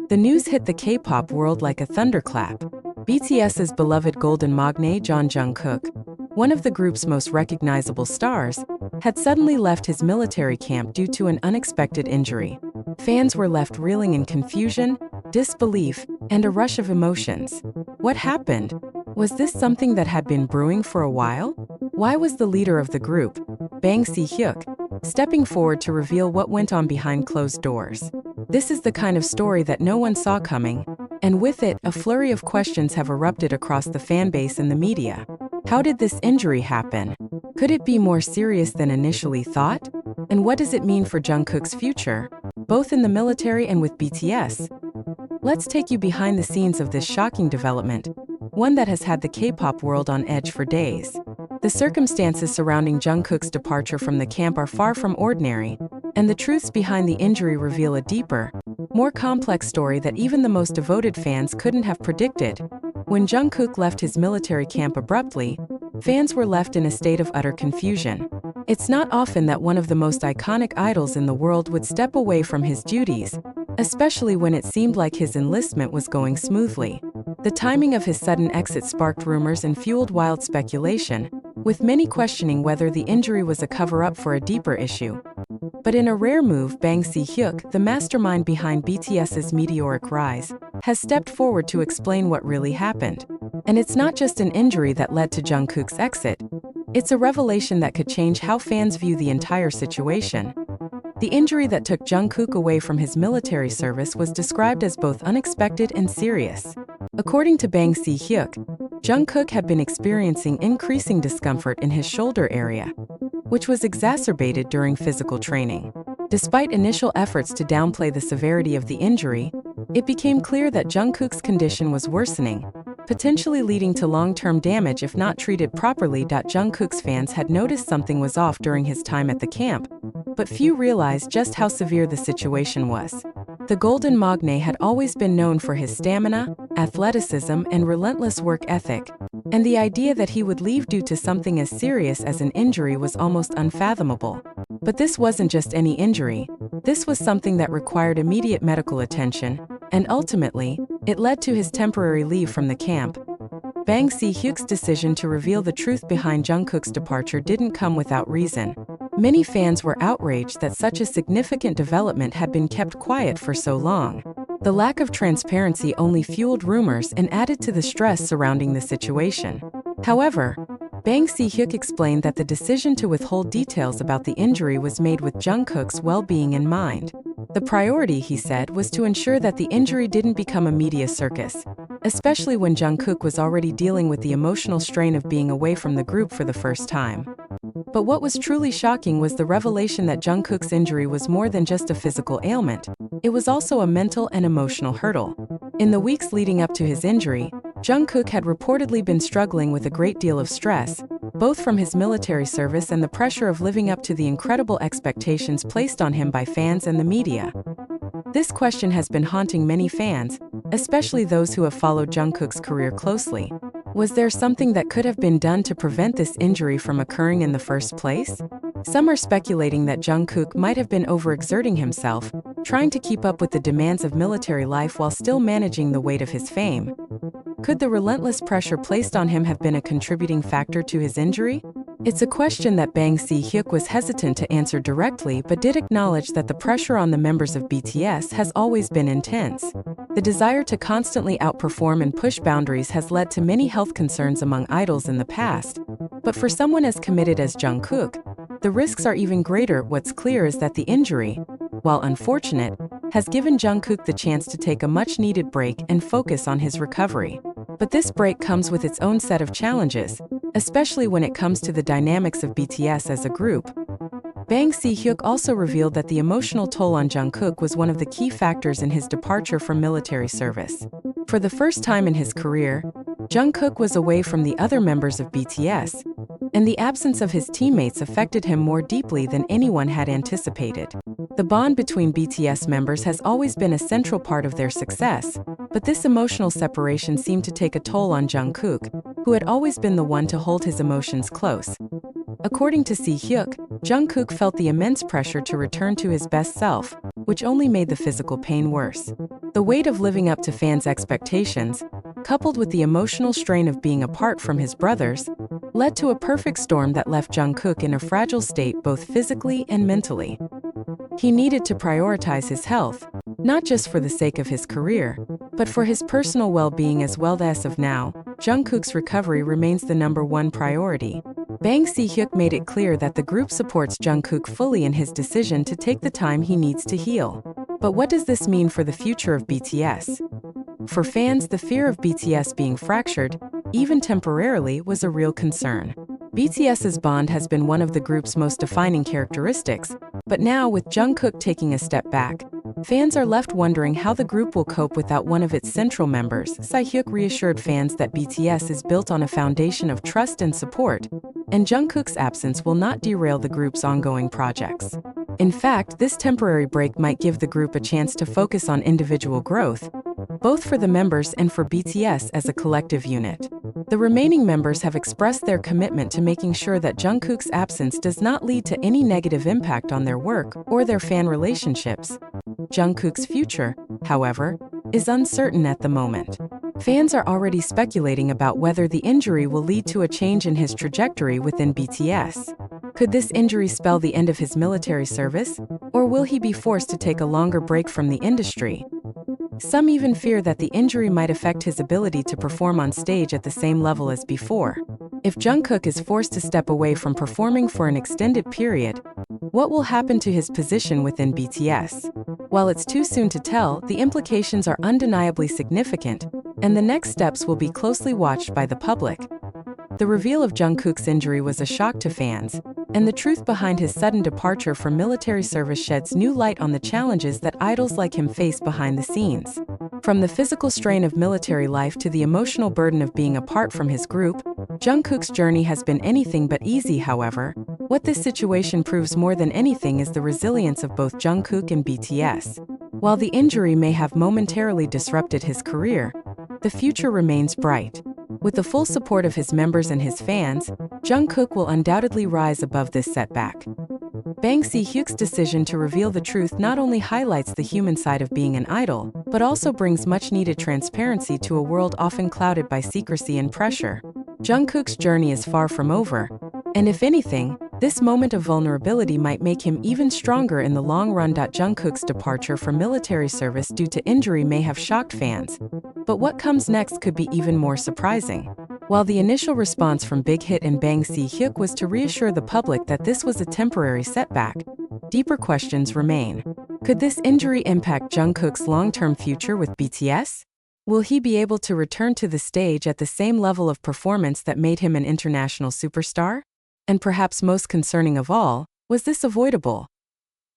The news hit the K-pop world like a thunderclap. BTS's beloved golden magne Jungkook, one of the group's most recognizable stars, had suddenly left his military camp due to an unexpected injury. Fans were left reeling in confusion, disbelief, and a rush of emotions. What happened? Was this something that had been brewing for a while? Why was the leader of the group, Hyuk, stepping forward to reveal what went on behind closed doors? This is the kind of story that no one saw coming, and with it, a flurry of questions have erupted across the fanbase and the media. How did this injury happen? Could it be more serious than initially thought? And what does it mean for Jungkook's future, both in the military and with BTS? Let's take you behind the scenes of this shocking development, one that has had the K-pop world on edge for days. The circumstances surrounding Jungkook's departure from the camp are far from ordinary, and the truths behind the injury reveal a deeper, more complex story that even the most devoted fans couldn't have predicted. When Jungkook left his military camp abruptly, fans were left in a state of utter confusion. It's not often that one of the most iconic idols in the world would step away from his duties, especially when it seemed like his enlistment was going smoothly. The timing of his sudden exit sparked rumors and fueled wild speculation, with many questioning whether the injury was a cover-up for a deeper issue. But in a rare move, Hyuk, the mastermind behind BTS's meteoric rise, has stepped forward to explain what really happened. And it's not just an injury that led to Jungkook's exit. It's a revelation that could change how fans view the entire situation. The injury that took Jungkook away from his military service was described as both unexpected and serious. According to Hyuk, Jungkook had been experiencing increasing discomfort in his shoulder area, which was exacerbated during physical training. Despite initial efforts to downplay the severity of the injury, it became clear that Jungkook's condition was worsening, potentially leading to long-term damage if not treated properly. Jungkook's fans had noticed something was off during his time at the camp, but few realized just how severe the situation was. The Golden Magne had always been known for his stamina, athleticism, and relentless work ethic, and the idea that he would leave due to something as serious as an injury was almost unfathomable. But this wasn't just any injury. This was something that required immediate medical attention, and ultimately, it led to his temporary leave from the camp. Hyuk's decision to reveal the truth behind Jungkook's departure didn't come without reason. Many fans were outraged that such a significant development had been kept quiet for so long. The lack of transparency only fueled rumors and added to the stress surrounding the situation. However, Hyuk explained that the decision to withhold details about the injury was made with Jungkook's well-being in mind. The priority, he said, was to ensure that the injury didn't become a media circus, especially when Jungkook was already dealing with the emotional strain of being away from the group for the first time. But what was truly shocking was the revelation that Jungkook's injury was more than just a physical ailment. It was also a mental and emotional hurdle. In the weeks leading up to his injury, Jungkook had reportedly been struggling with a great deal of stress, both from his military service and the pressure of living up to the incredible expectations placed on him by fans and the media. This question has been haunting many fans, especially those who have followed Jungkook's career closely. Was there something that could have been done to prevent this injury from occurring in the first place? Some are speculating that Jungkook might have been overexerting himself, trying to keep up with the demands of military life while still managing the weight of his fame. Could the relentless pressure placed on him have been a contributing factor to his injury? It's a question that Hyuk was hesitant to answer directly, but did acknowledge that the pressure on the members of BTS has always been intense. The desire to constantly outperform and push boundaries has led to many health concerns among idols in the past. But for someone as committed as Jungkook, the risks are even greater. What's clear is that the injury, while unfortunate, has given Jungkook the chance to take a much-needed break and focus on his recovery. But this break comes with its own set of challenges, especially when it comes to the dynamics of BTS as a group. Hyuk also revealed that the emotional toll on Jungkook was one of the key factors in his departure from military service. For the first time in his career, Jungkook was away from the other members of BTS, and the absence of his teammates affected him more deeply than anyone had anticipated. The bond between BTS members has always been a central part of their success, but this emotional separation seemed to take a toll on Jungkook, who had always been the one to hold his emotions close. According to Hyuk, Jungkook felt the immense pressure to return to his best self, which only made the physical pain worse. The weight of living up to fans' expectations, coupled with the emotional strain of being apart from his brothers, led to a perfect storm that left Jungkook in a fragile state both physically and mentally. He needed to prioritize his health, not just for the sake of his career, but for his personal well-being as well. As of now, Jungkook's recovery remains the #1 priority. Bang Hyuk made it clear that the group supports Jungkook fully in his decision to take the time he needs to heal. But what does this mean for the future of BTS? For fans, the fear of BTS being fractured, even temporarily, was a real concern. BTS's bond has been one of the group's most defining characteristics, but now with Jungkook taking a step back, fans are left wondering how the group will cope without one of its central members. Hyuk reassured fans that BTS is built on a foundation of trust and support, and Jungkook's absence will not derail the group's ongoing projects. In fact, this temporary break might give the group a chance to focus on individual growth, both for the members and for BTS as a collective unit. The remaining members have expressed their commitment to making sure that Jungkook's absence does not lead to any negative impact on their work or their fan relationships. Jungkook's future, however, is uncertain at the moment. Fans are already speculating about whether the injury will lead to a change in his trajectory within BTS. Could this injury spell the end of his military service, or will he be forced to take a longer break from the industry? Some even fear that the injury might affect his ability to perform on stage at the same level as before. If Jungkook is forced to step away from performing for an extended period, what will happen to his position within BTS? While it's too soon to tell, the implications are undeniably significant, and the next steps will be closely watched by the public. The reveal of Jungkook's injury was a shock to fans, and the truth behind his sudden departure from military service sheds new light on the challenges that idols like him face behind the scenes. From the physical strain of military life to the emotional burden of being apart from his group, Jungkook's journey has been anything but easy. However, what this situation proves more than anything is the resilience of both Jungkook and BTS. While the injury may have momentarily disrupted his career, the future remains bright. With the full support of his members and his fans, Jungkook will undoubtedly rise above this setback. Bang Hyuk's decision to reveal the truth not only highlights the human side of being an idol, but also brings much-needed transparency to a world often clouded by secrecy and pressure. Jungkook's journey is far from over, and if anything, this moment of vulnerability might make him even stronger in the long run. Jungkook's departure from military service due to injury may have shocked fans, but what comes next could be even more surprising. While the initial response from BigHit and Bang Hyuk was to reassure the public that this was a temporary setback, deeper questions remain. Could this injury impact Jungkook's long-term future with BTS? Will he be able to return to the stage at the same level of performance that made him an international superstar? And perhaps most concerning of all, was this avoidable?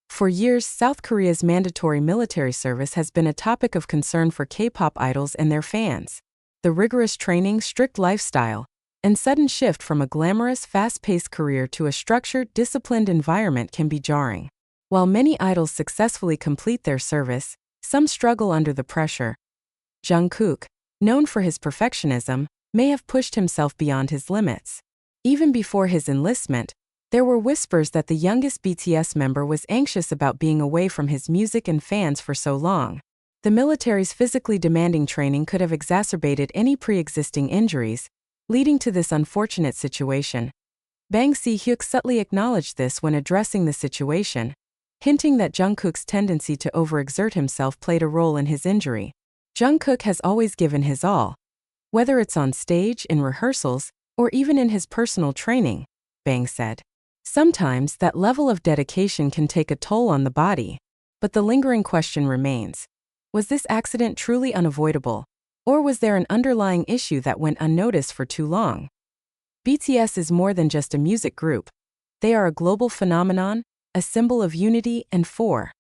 For years, South Korea's mandatory military service has been a topic of concern for K-pop idols and their fans. The rigorous training, strict lifestyle, and sudden shift from a glamorous, fast-paced career to a structured, disciplined environment can be jarring. While many idols successfully complete their service, some struggle under the pressure. Jungkook, known for his perfectionism, may have pushed himself beyond his limits. Even before his enlistment, there were whispers that the youngest BTS member was anxious about being away from his music and fans for so long. The military's physically demanding training could have exacerbated any pre-existing injuries, leading to this unfortunate situation. Bang Hyuk subtly acknowledged this when addressing the situation, hinting that Jungkook's tendency to overexert himself played a role in his injury. Jungkook has always given his all, whether it's on stage, in rehearsals, or even in his personal training, Bang said. Sometimes that level of dedication can take a toll on the body, but the lingering question remains. Was this accident truly unavoidable, or was there an underlying issue that went unnoticed for too long? BTS is more than just a music group. They are a global phenomenon, a symbol of unity and for